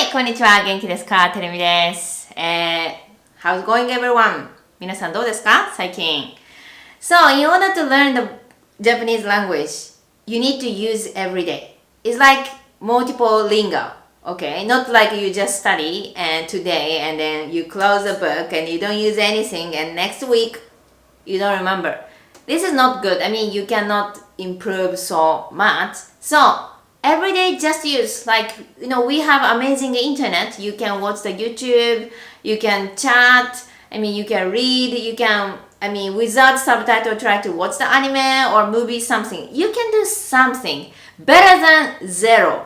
はい、こんにちは。元気ですか？てるみです。How's going everyone? 皆さんどうですか？最近。So, in order to learn the Japanese language, you need to use every day. It's like multiple lingo. Okay, not like you just study and today and then you close the book and you don't use anything and next week you don't remember. This is not good. I mean, you cannot improve so much. So, every day just use like, we have amazing internet. You can watch the YouTube, you can chat, you can read, you can, without subtitle try to watch the anime or movie something. You can do something better than zero.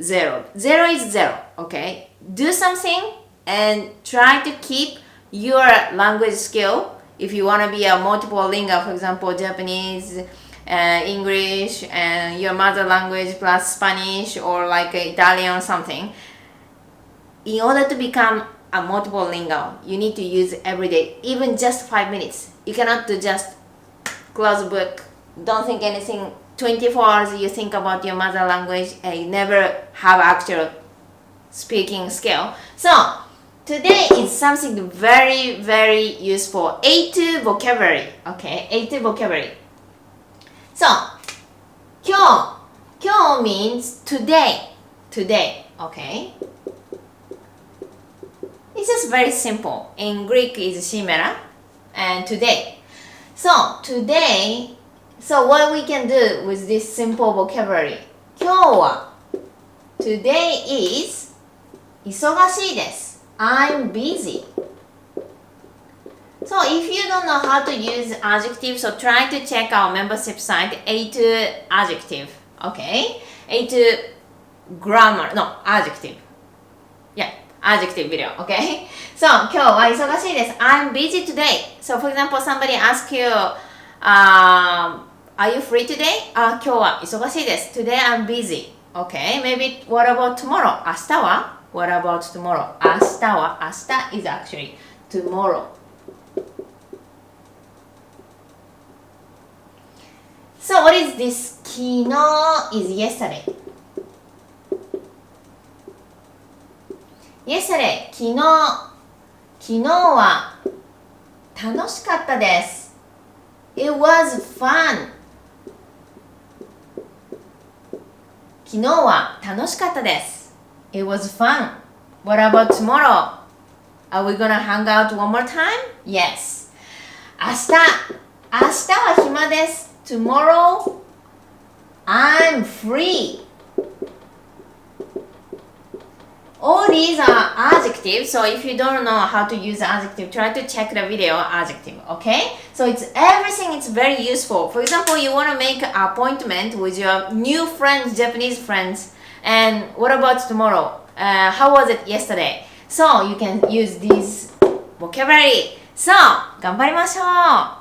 Zero is zero, okay? Do something and try to keep your language skill. If you want to be a multiple lingual, for example, Japanese, English, and your mother language plus Spanish or like Italian or something, in order to become a multiple lingual, you need to use every day, even just 5 minutes. You cannot do just close book, don't think anything. 24 hours you think about your mother language and you never have actual speaking skill. So today is something very, very useful. A2 vocabulary. Okay, A2 vocabulary. So, 今日 means today. Today, okay? It's just very simple. In Greek is shimera and today. So, today, so what we can do with this simple vocabulary? 今日は Today is 忙しいです。I'm busy. So if you don't know how to use adjective, so try to check our membership site, A2 adjective, okay? A2 grammar, no, adjective. Yeah, adjective video, okay? So 今日は忙しいです。I'm busy today. So for example, somebody asks you, are you free today? 今日は忙しいです。Today I'm busy. Okay, maybe what about tomorrow? 明日はWhat about tomorrow? 明日は明日 is actually tomorrow. So what is this? 昨日 is yesterday. Yesterday 昨日は楽しかったです。It was fun. 昨日は楽しかったです。It was fun. What about tomorrow? Are we gonna hang out one more time? Yes. 明日は暇です。Tomorrow, I'm free. All these are adjectives, so if you don't know how to use adjective, try to check the video adjective, okay? So it's everything is very useful. For example, you want to make an appointment with your new friends, Japanese friends, and what about tomorrow? How was it yesterday? So you can use this vocabulary. So, 頑張りましょう